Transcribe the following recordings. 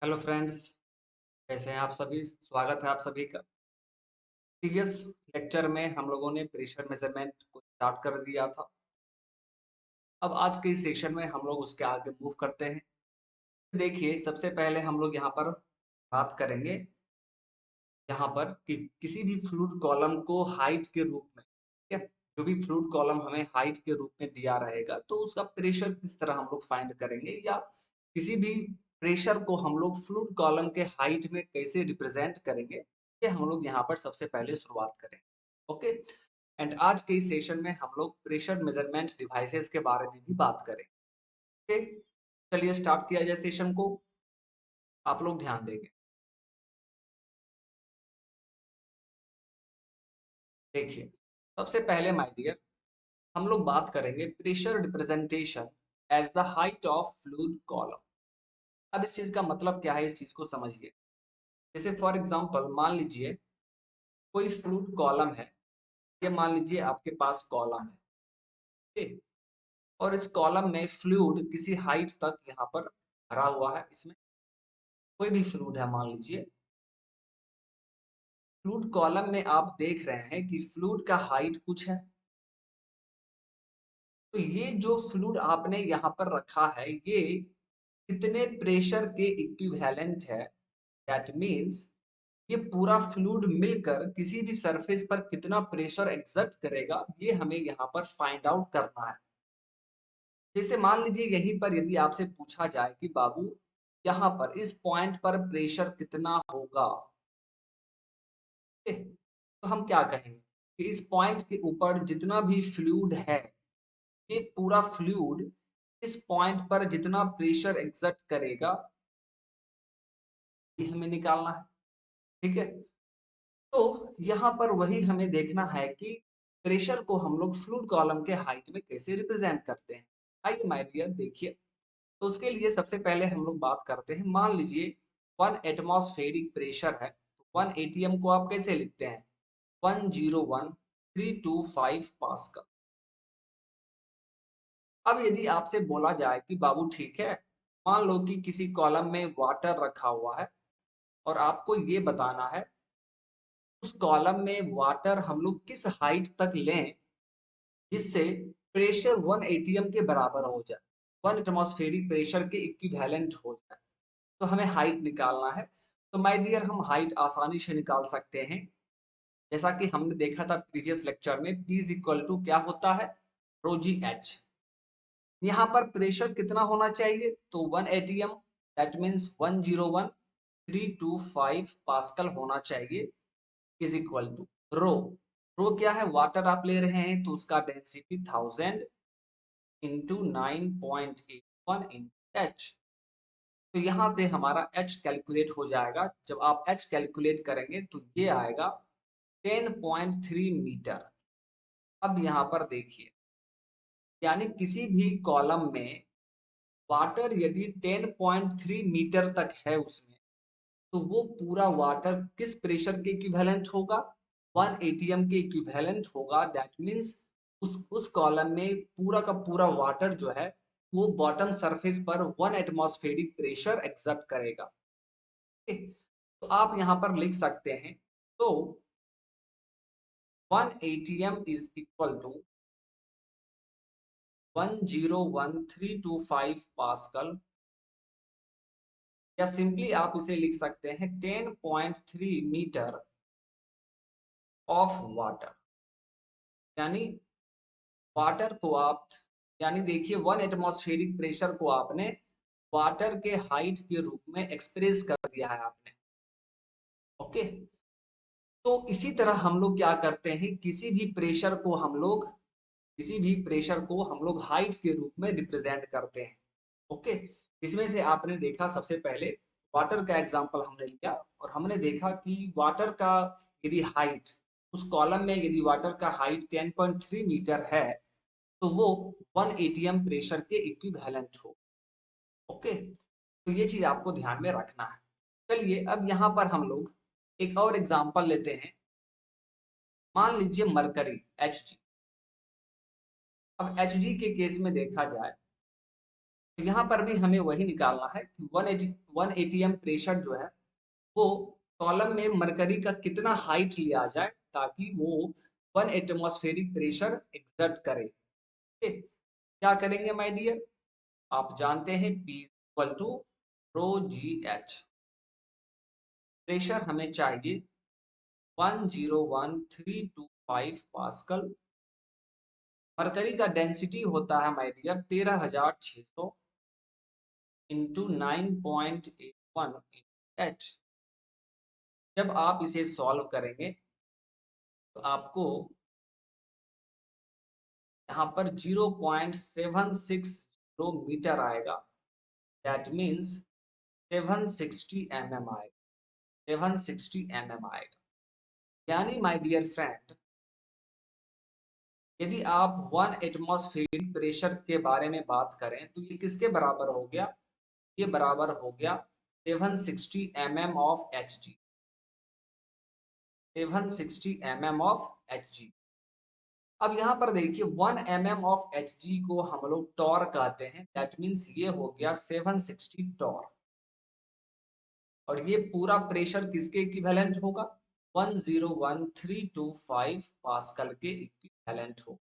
Hello friends, कैसे हैं आप सभी। स्वागत है आप सभी का। प्रीवियस लेक्चर में हम लोगों ने प्रेशर मेजरमेंट को स्टार्ट कर दिया था। अब आज के इस सेशन में हम लोग उसके आगे मूव करते हैं। देखिए, सबसे पहले हम लोग यहाँ पर बात करेंगे यहाँ पर कि किसी भी फ्लूइड कॉलम को हाइट के रूप में, ठीक है, जो भी फ्लूइड कॉलम हमें हाइट के रूप में दिया रहेगा तो उसका प्रेशर किस तरह हम लोग फाइंड करेंगे, या किसी भी प्रेशर को हम लोग फ्लूइड कॉलम के हाइट में कैसे रिप्रेजेंट करेंगे, ये हम लोग यहाँ पर सबसे पहले शुरुआत करें। ओके। एंड आज के इस सेशन में हम लोग प्रेशर मेजरमेंट डिवाइसेस के बारे में भी बात करें। ओके, चलिए स्टार्ट किया जाए सेशन को। आप लोग ध्यान देंगे। देखिए, सबसे पहले माय डियर, हम लोग बात करेंगे pressure representation as the height of fluid column. अब इस चीज का मतलब क्या है, इस चीज को समझिए। जैसे फॉर एग्जांपल मान लीजिए कोई फ्लूइड कॉलम है। ये मान लीजिए आपके पास कॉलम है, ठीक, और इस कॉलम में फ्लूइड किसी हाइट तक यहाँ पर भरा हुआ है। इसमें कोई भी फ्लूइड है, मान लीजिए फ्लूइड कॉलम में आप देख रहे हैं कि फ्लूइड का हाइट कुछ है। तो ये जो फ्लूइड आपने यहाँ पर रखा है, ये कितने प्रेशर के इक्विवेलेंट है। दैट मीन्स ये पूरा फ्लूइड मिलकर किसी भी सरफेस पर कितना प्रेशर एक्सर्ट करेगा, ये हमें यहाँ पर फाइंड आउट करना है। जैसे मान लीजिए यहीं पर यदि आपसे पूछा जाए कि बाबू यहाँ पर इस पॉइंट पर प्रेशर कितना होगा, ठीक है? तो हम क्या कहेंगे कि इस पॉइंट के ऊपर जितना भी फ्लूइड है, ये पूरा फ्लूइड इस पॉइंट पर जितना प्रेशर एक्सर्ट करेगा, ये हमें निकालना है। ठीक है। तो यहाँ पर वही हमें देखना है कि प्रेशर को हम लोग फ्लूइड कॉलम के हाइट में कैसे रिप्रेजेंट करते हैं। आइए माय डियर देखिए। तो उसके लिए सबसे पहले हम लोग बात करते हैं। मान लीजिए 1 एटमॉस्फेरिक प्रेशर है, तो 1 एटीएम को आप कैसे लिखते हैं, 101,325 पास्कल। अब यदि आपसे बोला जाए कि बाबू ठीक है, मान लो कि किसी कॉलम में वाटर रखा हुआ है और आपको ये बताना है उस कॉलम में वाटर हम लोग किस हाइट तक लें जिससे प्रेशर 1 एटीएम के बराबर हो जाए, 1 एटमॉस्फेरिक प्रेशर के इक्विवेलेंट हो जाए। तो हमें हाइट निकालना है। तो माय डियर, हम हाइट आसानी से निकाल सकते हैं। जैसा कि हमने देखा था प्रीवियस लेक्चर में, P इज इक्वल टू क्या होता है, रो जी एच। यहाँ पर प्रेशर कितना होना चाहिए, तो 1 एटीएम, दैट मीन्स 101,325 पास्कल होना चाहिए, इज इक्वल टू रो। रो क्या है, वाटर आप ले रहे हैं तो उसका डेंसिटी 1000 इंटू 9.81 इंटू एच। तो यहां से हमारा एच कैलकुलेट हो जाएगा। जब आप एच कैलकुलेट करेंगे तो ये आएगा 10.3 मीटर। अब यहाँ पर देखिए, यानी किसी भी कॉलम में वाटर यदि 10.3 मीटर तक है उसमें, तो वो पूरा वाटर किस प्रेशर के इक्विवेलेंट होगा, 1 एटीएम के इक्विवेलेंट होगा। दैट मीन्स उस कॉलम में पूरा का पूरा वाटर जो है वो बॉटम सरफेस पर 1 एटमॉस्फेरिक प्रेशर एक्सर्ट करेगा। ठीक? तो आप यहाँ पर लिख सकते हैं, तो 1 ATM is equal to 101,325 pascal, या सिंपली आप इसे लिख सकते हैं 10.3 मीटर ऑफ वाटर। यानी वाटर को आप, यानी देखिए 1 एटमॉस्फेरिक प्रेशर को आपने वाटर के हाइट के रूप में एक्सप्रेस कर दिया है आपने। ओके। तो इसी तरह हम लोग क्या करते हैं, किसी भी प्रेशर को हम लोग हाइट के रूप में रिप्रेजेंट करते हैं। ओके। इसमें से आपने देखा सबसे पहले वाटर का एग्जांपल हमने लिया और हमने देखा कि वाटर का यदि हाइट, उस कॉलम में यदि वाटर का हाइट 10.3 मीटर है तो वो 1 एटीएम प्रेशर के इक्विवेलेंट हो। ओके। तो ये चीज आपको ध्यान में रखना है। चलिए अब यहाँ पर हम लोग एक और एग्जांपल लेते हैं। मान लीजिए मरकरी, Hg। अब Hg के केस में देखा जाए तो यहाँ पर भी हमें वही निकालना है कि 1 एटीएम प्रेशर जो है वो कॉलम में मरकरी का कितना हाइट लिया जाए ताकि वो 1 एटमॉस्फेरिक प्रेशर एक्सर्ट करे। ठीक? क्या करेंगे माय डियर, आप जानते हैं P equal to rho ji h. Pressure हमें चाहिए 101,325 पास्कल। मरकरी का डेंसिटी होता है माय डियर 13,600 इंटू 9.81 एच। जब आप इसे सॉल्व करेंगे तो आपको यहाँ पर 0.760 मीटर आएगा। दैट मीन्स 760 mm आएगा, 760 mm आएगा। यानी माय डियर फ्रेंड, यदि आप 1 एटमॉस्फेरिक प्रेशर के बारे में बात करें तो ये किसके बराबर हो गया, ये बराबर हो गया 760 mm of Hg, 760 mm of Hg। अब यहाँ पर देखिए 1 mm ऑफ Hg को हम लोग टॉर कहते हैं। दैट मीन्स ये हो गया 760 टॉर, और ये पूरा प्रेशर किसके इक्विवेलेंट होगा, 101,325 पास्कल के इक्विवेलेंट होगा।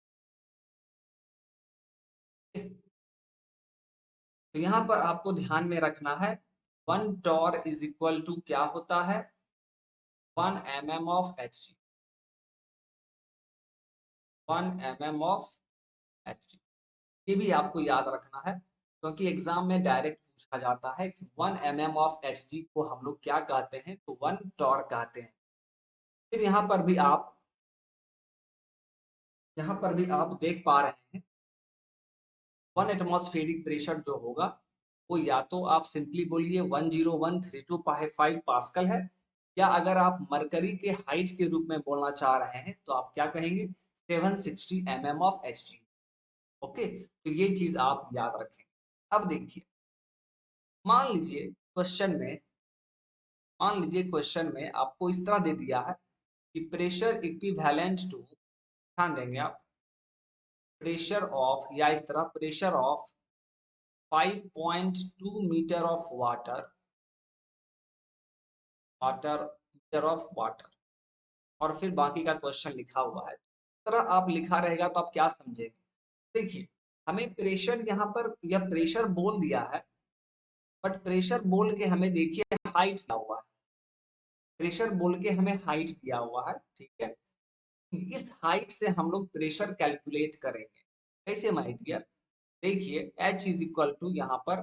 तो यहाँ पर आपको ध्यान में रखना है 1 टॉर इज इक्वल टू क्या होता है, 1 mm of Hg, 1 mm of Hg। ये भी आपको याद रखना है क्योंकि एग्जाम में डायरेक्ट पूछा जाता है कि 1 mm ऑफ Hg को हम लोग क्या कहते हैं, तो 1 टॉर कहते हैं। फिर यहाँ पर भी आप देख पा रहे हैं 1 एटमॉस्फेरिक प्रेशर जो होगा वो या तो आप सिंपली बोलिए 101,325 पास्कल है, या अगर आप मरकरी के हाइट के रूप में बोलना चाह रहे हैं तो आप क्या कहेंगे, 760 mm ऑफ Hg। ओके, तो ये चीज आप याद रखें। अब देखिए, मान लीजिए क्वेश्चन में आपको इस तरह दे दिया है कि प्रेशर इक्विवेलेंट टू, ध्यान देंगे आप, प्रेशर ऑफ, या इस तरह pressure of 5.2 metre of metre of water, और फिर बाकी का क्वेश्चन लिखा हुआ है। इस तरह आप लिखा रहेगा तो आप क्या समझेंगे, देखिए हमें प्रेशर यहाँ पर या प्रेशर बोल दिया है, बट प्रेशर बोल के हमें देखिए हाइट दिया हुआ है, प्रेशर बोल के हमें हाइट दिया हुआ है। ठीक है, इस हाइट से हम लोग प्रेशर कैलकुलेट करेंगे। कैसे माय डियर, देखिए H इज इक्वल टू यहाँ पर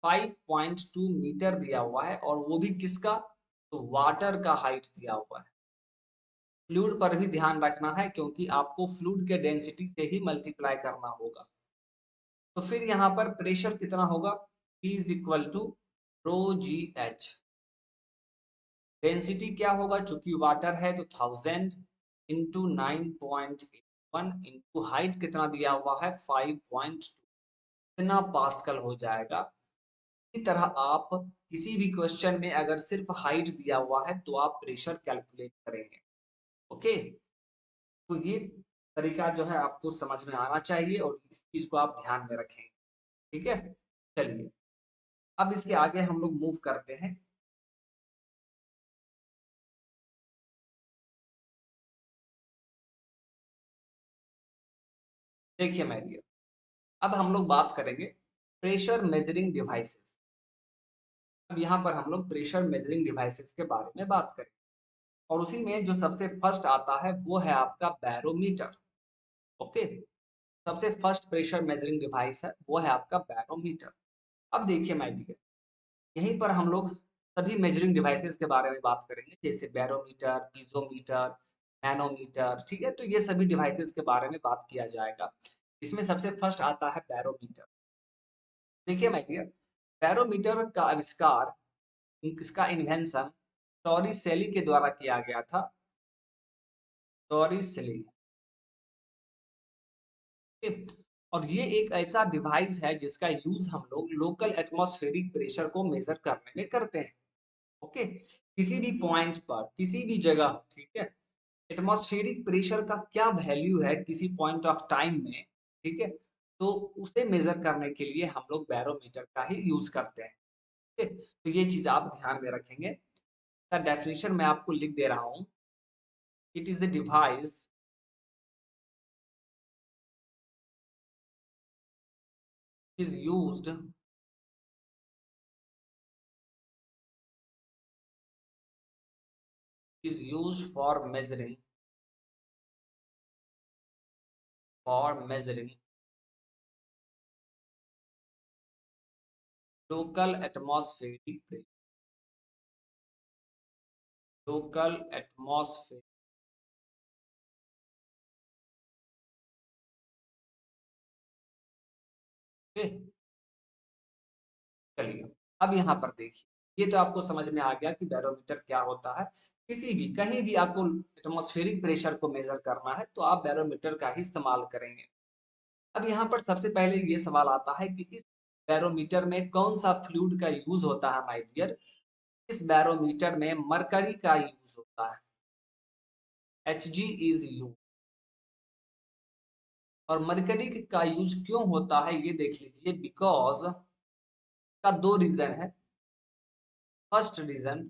5.2 मीटर दिया हुआ है, और वो भी किसका, तो वाटर का हाइट दिया हुआ है। फ्लूइड पर भी ध्यान रखना है क्योंकि आपको फ्लूइड के डेंसिटी से ही मल्टीप्लाई करना होगा। तो फिर यहाँ पर प्रेशर कितना होगा, P is equal to rho ji h. Density क्या होगा, चूंकि वाटर है तो 1000 इंटू 9.81 इंटू हाइट कितना दिया हुआ है 5.2, इतना पास्कल हो जाएगा। इसी तरह आप किसी भी क्वेश्चन में अगर सिर्फ हाइट दिया हुआ है तो आप प्रेशर कैलकुलेट करेंगे। ओके, तो ये तरीका जो है आपको समझ में आना चाहिए और इस चीज को आप ध्यान में रखेंगे। ठीक है, चलिए अब इसके आगे हम लोग मूव करते हैं। देखिए मैं डियर, अब हम लोग बात करेंगे प्रेशर मेजरिंग डिवाइसेस। अब यहाँ पर हम लोग प्रेशर मेजरिंग डिवाइसेस के बारे में बात करें, और उसी में जो सबसे फर्स्ट आता है वो है आपका बैरोमीटर। ओके, सबसे फर्स्ट प्रेशर मेजरिंग डिवाइस है वो है आपका बैरोमीटर। अब देखिए माय डियर, यहीं पर हम लोग सभी मेजरिंग डिवाइसेस के बारे में बात करेंगे, जैसे बैरोमीटर, पीजोमीटर, मैनोमीटर। ठीक है, तो ये सभी डिवाइसेस के बारे में बात किया जाएगा। इसमें सबसे फर्स्ट आता है बैरोमीटर। देखिए माय डियर, बैरोमीटर का आविष्कार, इसका इन्वेंशन टॉरिसेली के द्वारा किया गया था। टॉरिसेली, और ये एक ऐसा डिवाइस है जिसका यूज हम लोग लोकल एटमॉस्फेरिक प्रेशर को मेजर करने में करते हैं। ओके, किसी भी पॉइंट पर, किसी भी जगह, ठीक है, एटमॉस्फेरिक प्रेशर का क्या वैल्यू है किसी पॉइंट ऑफ टाइम में, ठीक है, तो उसे मेजर करने के लिए हम लोग बैरोमीटर का ही यूज करते हैं। ठीक है, तो ये चीज आप ध्यान में रखेंगे। का डेफिनेशन मैं आपको लिख दे रहा हूं। It is a device is used for measuring local atmospheric pressure, local atmospheric चलिए अब यहाँ पर देखिए, ये तो आपको समझ में आ गया कि बैरोमीटर क्या होता है। किसी भी कहीं भी आपको एटमॉस्फेरिक प्रेशर को मेजर करना है तो आप बैरोमीटर का ही इस्तेमाल करेंगे। अब यहाँ पर सबसे पहले ये सवाल आता है कि इस बैरोमीटर में कौन सा फ्लूइड का यूज होता है माय डियर। इस बैरोमीटर में मरकरी का यूज होता है, Hg इज यूज। और मरकरी का यूज क्यों होता है ये देख लीजिए, बिकॉज का दो रीजन है। First reason,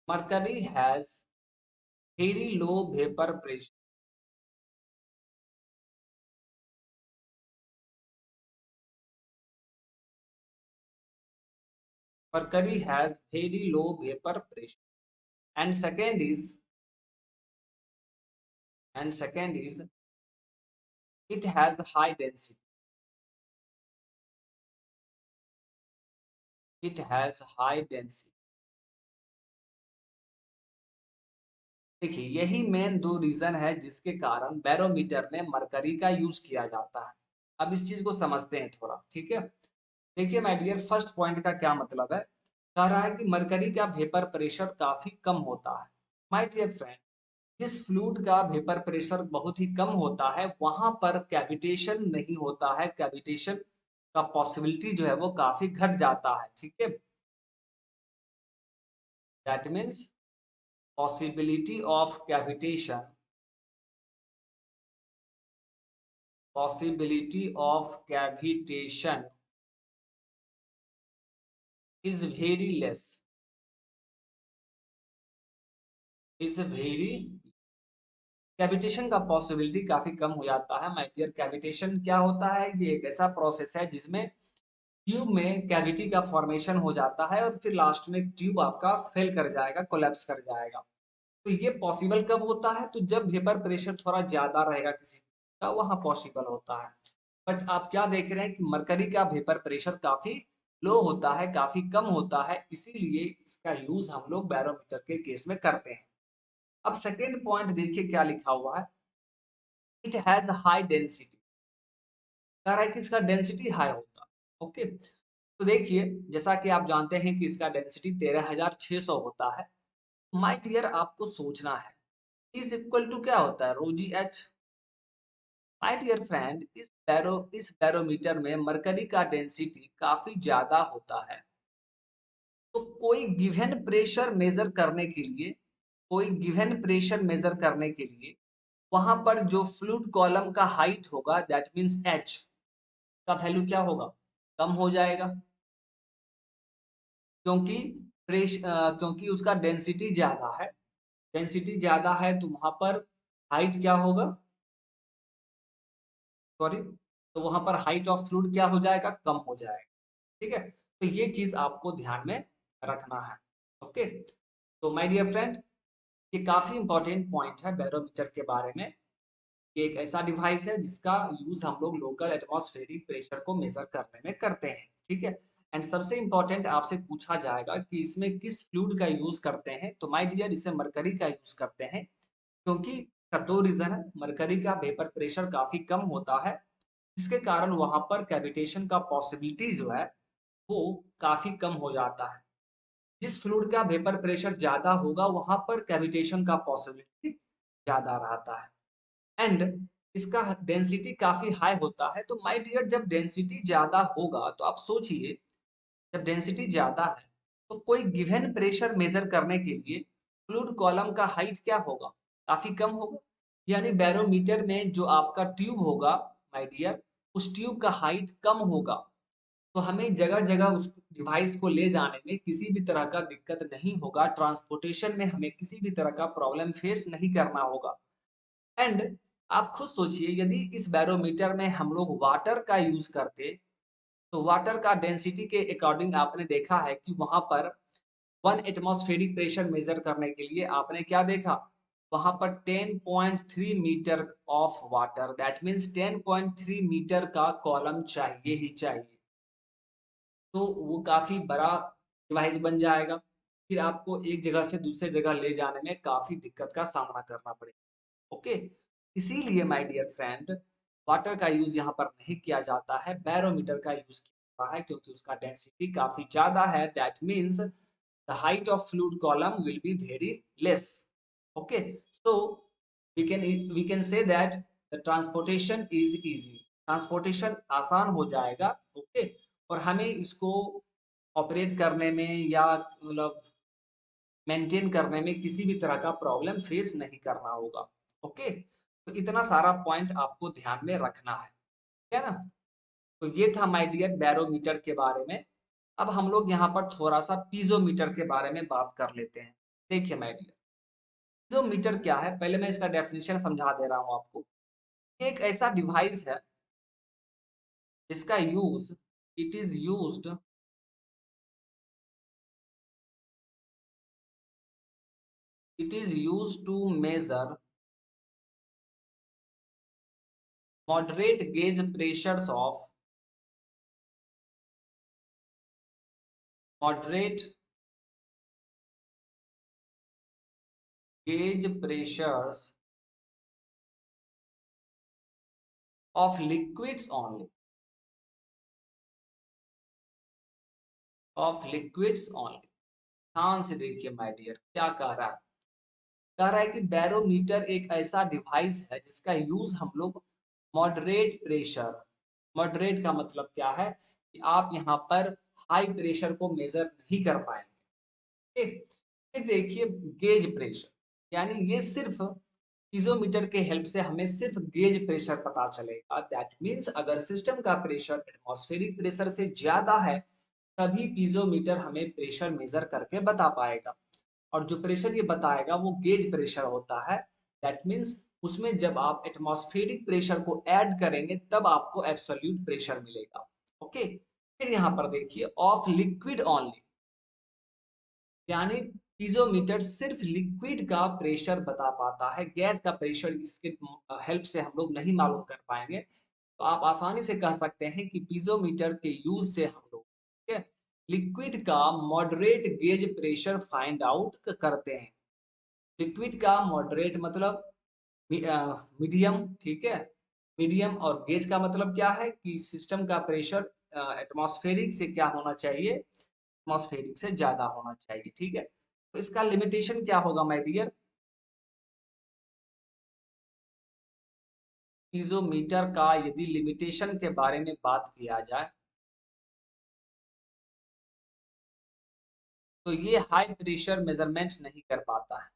mercury has very low vapour pressure. Mercury has very low vapor pressure. And second is it has high density. It has high density. देखिए यही मेन दो रीजन है जिसके कारण बैरोमीटर में मरकरी का यूज किया जाता है। अब इस चीज को समझते हैं थोड़ा, ठीक है। देखिए माय डियर, फर्स्ट पॉइंट का क्या मतलब है। कह रहा है कि मरकरी का वेपर प्रेशर काफी कम होता है। माय डियर फ्रेंड, जिस फ्लूइड का वेपर प्रेशर बहुत ही कम होता है वहां पर कैविटेशन नहीं होता है। कैविटेशन का पॉसिबिलिटी जो है वो काफी घट जाता है, ठीक है। That means possibility of cavitation, possibility of cavitation is very less, is very. Cavitation का पॉसिबिलिटी काफी कम हो जाता है माय डियर। कैविटेशन क्या होता है, ये एक ऐसा प्रोसेस है जिसमें ट्यूब में कैविटी का फॉर्मेशन हो जाता है और फिर लास्ट में ट्यूब आपका फेल कर जाएगा, कोलैप्स कर जाएगा। तो ये पॉसिबल कब होता है, तो जब वेपर प्रेशर थोड़ा ज्यादा रहेगा किसी का, वहां पॉसिबल होता है। बट आप क्या देख रहे हैं कि मरकरी का वेपर प्रेशर काफी लो होता है, काफी कम होता है, इसीलिए इसका यूज हम लोग बैरोमीटर के केस में करते हैं। अब सेकेंड पॉइंट देखिए क्या लिखा हुआ है। It has high density. कह रहा है कि इसका डेंसिटी हाई होता है, ओके। तो देखिए जैसा कि आप जानते हैं कि इसका डेंसिटी 13,600 होता है। माय डियर, आपको सोचना है इज इक्वल टू क्या होता है, rho ji H. My dear friend, इस बैरोमीटर में मरकरी का डेंसिटी काफी ज्यादा होता है। तो कोई गिवन प्रेशर मेजर करने के लिए, कोई गिवन प्रेशर मेजर करने के लिए वहां पर जो फ्लूइड कॉलम का हाइट होगा, दैट मींस एच का वैल्यू क्या होगा, कम हो जाएगा। क्योंकि क्योंकि उसका डेंसिटी ज्यादा है। डेंसिटी ज्यादा है तो वहां पर हाइट क्या होगा, सॉरी, तो वहां पर हाइट ऑफ फ्लूइड क्या हो जाएगा, कम हो जाएगा। ठीक है, तो ये चीज आपको ध्यान में रखना है। ओके, तो माय डियर फ्रेंड, ये काफी इंपॉर्टेंट पॉइंट है बैरोमीटर के बारे में। ये एक ऐसा डिवाइस है जिसका यूज हम लोग लोकल एटमॉस्फेरिक प्रेशर को मेजर करने में करते हैं, ठीक है। एंड सबसे इंपॉर्टेंट आपसे पूछा जाएगा कि इसमें किस फ्लूइड का यूज करते हैं, तो माय डियर इसे मरकरी का यूज करते हैं। क्योंकि इसका दो रीजन है, मरकरी का वेपर प्रेशर काफी कम होता है जिसके कारण वहां पर कैविटेशन का पॉसिबिलिटी जो है वो काफी कम हो जाता है। जिस फ्लूइड का वेपर प्रेशर ज्यादा होगा वहां पर कैविटेशन का पॉसिबिलिटी ज्यादा रहता है। एंड इसका डेंसिटी काफी हाई होता है। तो माय डियर, जब डेंसिटी ज्यादा होगा तो आप सोचिए, जब डेंसिटी ज्यादा है तो कोई गिवन प्रेशर मेजर करने के लिए फ्लूइड कॉलम का हाइट क्या होगा, काफी कम होगा। यानी बैरोमीटर में जो आपका ट्यूब होगा माय डियर, उस ट्यूब का हाइट कम होगा, तो हमें जगह-जगह उस डिवाइस को ले जाने में किसी भी तरह का दिक्कत नहीं होगा, ट्रांसपोर्टेशन में हमें किसी भी तरह का प्रॉब्लम फेस नहीं करना होगा। एंड आप खुद सोचिए, यदि इस बैरोमीटर में हम लोग वाटर का यूज़ करते, तो वाटर का डेंसिटी के अकॉर्डिंग आपने देखा है कि वहाँ पर 1 एटमॉस्फेरिक प्रेशर मेज़र करने के लिए आपने क्या देखा? वहाँ पर 10.3 metre of water, that means 10.3 metre का कॉलम चाहिए ही चाहिए। तो वो काफ़ी बड़ा डिवाइस बन जाएगा। फिर आपको एक जगह से दूसरे जगह ले जाने में काफ़ी दिक्कत का सामना करना पड़ेगा। ओके? इसीलिए माय डियर फ्रेंड, वाटर का यूज़ यहाँ पर नहीं किया जाता है, बैरोमीटर का यूज़ किया जाता है क्योंकि उसका डेंसिटी काफ़ी ज़्यादा है। That means the height of fluid column will be very less. Okay, so we can say that the transportation is easy. Transportation आसान हो जाएगा। ओके, और हमें इसको ऑपरेट करने में या मतलब मेंटेन करने में किसी भी तरह का प्रॉब्लम फेस नहीं करना होगा। ओके, तो इतना सारा पॉइंट आपको ध्यान में रखना है ना? तो ये था माय डियर बैरोमीटर के बारे में। अब हम लोग यहाँ पर थोड़ा-सा पीज़ोमीटर के बारे में बात कर लेते हैं। देखिए माय डियर, पीज़ोमीटर क्या है? पहले मैं इसका डेफिनिशन समझा दे रहा हूँ आपको। ये एक ऐसा डिवाइस है जिसका use it is used it is used to measure moderate gauge pressures of moderate gauge pressures of liquids only of liquids only. ध्यान से देखिए माय डियर, क्या कह रहा है? कह रहा है कि बैरोमीटर एक ऐसा डिवाइस है जिसका यूज हम लोग मॉडरेट प्रेशर, मॉडरेट का मतलब क्या है कि आप यहाँ पर हाई प्रेशर को मेजर नहीं कर पाएंगे। ठीक? फिर देखिए गेज प्रेशर, यानी ये सिर्फ पीज़ोमीटर के हेल्प से हमें सिर्फ गेज प्रेशर पता चलेगा। दैट मीन्स अगर सिस्टम का प्रेशर एटमॉस्फेरिक प्रेशर से ज्यादा है, तभी पीज़ोमीटर हमें प्रेशर मेजर करके बता पाएगा। और जो प्रेशर ये बताएगा वो गेज प्रेशर होता है। दैट मीन्स उसमें जब आप एटमॉस्फेरिक प्रेशर को ऐड करेंगे तब आपको एब्सोल्यूट प्रेशर मिलेगा। ओके, फिर यहाँ पर देखिए ऑफ लिक्विड ओनली, यानी पीज़ोमीटर सिर्फ लिक्विड का प्रेशर बता पाता है, गैस का प्रेशर इसके हेल्प से हम लोग नहीं मालूम कर पाएंगे। तो आप आसानी से कह सकते हैं कि पीज़ोमीटर के यूज से हम लोग, ठीक है, लिक्विड का moderate gauge pressure find out करते हैं। लिक्विड का मॉडरेट मतलब मीडियम, ठीक है, मीडियम, और गेज का मतलब क्या है कि सिस्टम का प्रेशर एटमॉस्फेरिक से क्या होना चाहिए, एटमॉस्फेरिक से ज्यादा होना चाहिए। ठीक है, तो इसका लिमिटेशन क्या होगा माय डियर? पीज़ोमीटर का यदि लिमिटेशन के बारे में बात किया जाए, तो ये हाई प्रेशर मेजरमेंट नहीं कर पाता है।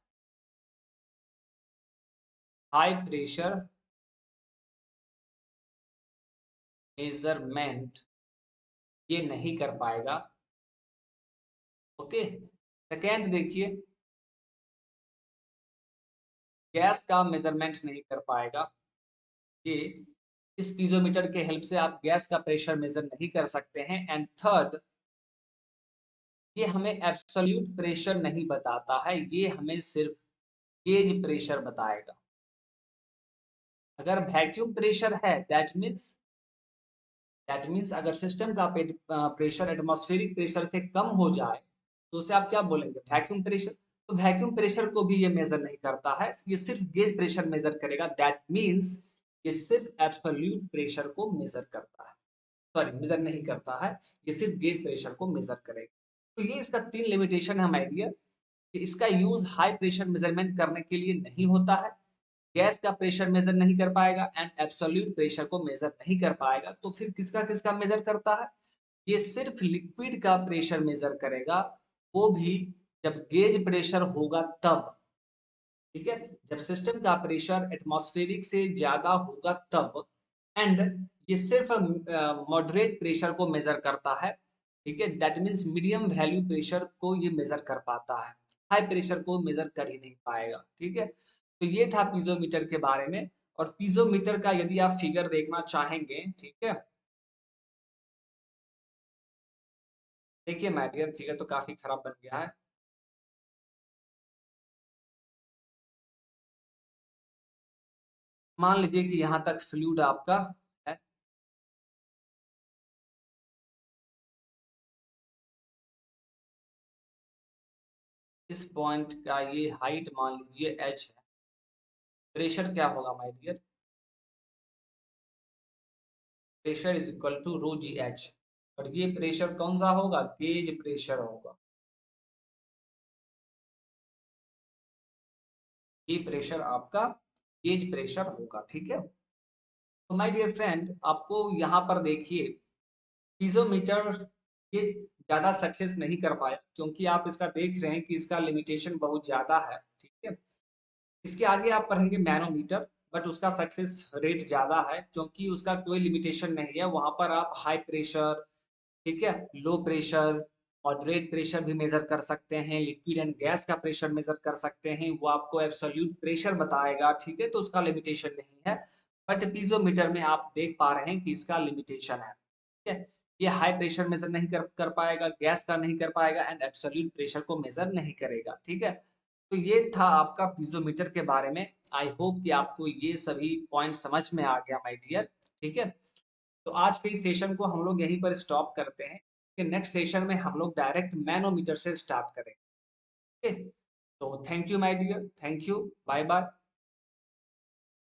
हाई प्रेशर मेजरमेंट ये नहीं कर पाएगा। ओके, सेकेंड देखिए, गैस का मेजरमेंट नहीं कर पाएगा। ये इस पीज़ोमीटर के हेल्प से आप गैस का प्रेशर मेजर नहीं कर सकते हैं। एंड थर्ड, ये हमें एब्सोल्यूट प्रेशर नहीं बताता है, ये हमें सिर्फ गेज प्रेशर बताएगा। अगर वैक्यूम प्रेशर है, दैट मीन्स अगर सिस्टम का प्रेशर एटमॉस्फेरिक प्रेशर से कम हो जाए, तो उसे आप क्या बोलेंगे? Vacuum pressure. तो वैक्यूम प्रेशर को भी ये मेजर नहीं करता है, ये सिर्फ गेज प्रेशर मेजर करेगा। दैट मीन्स ये सिर्फ एब्सोल्यूट प्रेशर को मेजर करता है, सॉरी मेजर नहीं करता है, ये सिर्फ गेज प्रेशर को मेजर करेगा। तो ये इसका 3 लिमिटेशन है माय डियर, कि इसका यूज हाई प्रेशर मेजरमेंट करने के लिए नहीं होता है, गैस का प्रेशर मेजर नहीं कर पाएगा, एंड एब्सोल्यूट प्रेशर को मेजर नहीं कर पाएगा। तो फिर किसका किसका मेजर करता है? ये सिर्फ लिक्विड का प्रेशर मेजर करेगा, वो भी जब गेज प्रेशर होगा तब। ठीक है, जब सिस्टम का प्रेशर एटमॉस्फेरिक से ज्यादा होगा तब। एंड ये सिर्फ मॉडरेट प्रेशर को मेजर करता है, ठीक है, that means medium value pressure को ये मेजर कर पाता है, हाई प्रेशर को मेजर कर ही नहीं पाएगा। ठीक है, तो ये था पीजोमीटर के बारे में। और पीजोमीटर का यदि आप फिगर देखना चाहेंगे, ठीक है, देखिए माय डियर, फिगर तो काफी खराब बन गया है। मान लीजिए कि यहाँ तक फ्लूइड आपका है, इस पॉइंट का ये हाइट मान लीजिए h है। प्रेशर क्या होगा my dear? Pressure is equal to rho ji h. और ये प्रेशर कौन सा होगा? गेज प्रेशर होगा। ये प्रेशर आपका गेज प्रेशर होगा। ठीक है, तो माय डियर फ्रेंड, आपको यहाँ पर देखिए पीजोमीटर ये ज्यादा सक्सेस नहीं कर पाया, क्योंकि आप इसका देख रहे हैं कि इसका लिमिटेशन बहुत ज्यादा है। ठीक है, इसके आगे आप पढ़ेंगे मैनोमीटर, बट उसका सक्सेस रेट ज्यादा है, क्योंकि उसका कोई लिमिटेशन नहीं है। वहां पर आप हाई प्रेशर, ठीक है, लो प्रेशर, मॉडरेट प्रेशर भी मेजर कर सकते हैं, लिक्विड एंड गैस का प्रेशर मेजर कर सकते हैं, वो आपको एब्सोल्यूट प्रेशर बताएगा। ठीक है, तो उसका लिमिटेशन नहीं है। बट पीजोमीटर में आप देख पा रहे हैं कि इसका लिमिटेशन है। ठीक है, ये हाई प्रेशर मेजर नहीं कर पाएगा, गैस का नहीं कर पाएगा, एंड एब्सोल्यूट प्रेशर को मेजर नहीं करेगा। ठीक है, तो ये था आपका पीजोमीटर के बारे में। आई होप कि आपको ये सभी पॉइंट समझ में आ गया माय डियर। ठीक है, तो आज के इस सेशन को हम लोग यहीं पर स्टॉप करते हैं, कि नेक्स्ट सेशन में हम लोग डायरेक्ट मैनोमीटर से स्टार्ट करेंगे। ओके, तो thank you my dear, thank you, bye bye.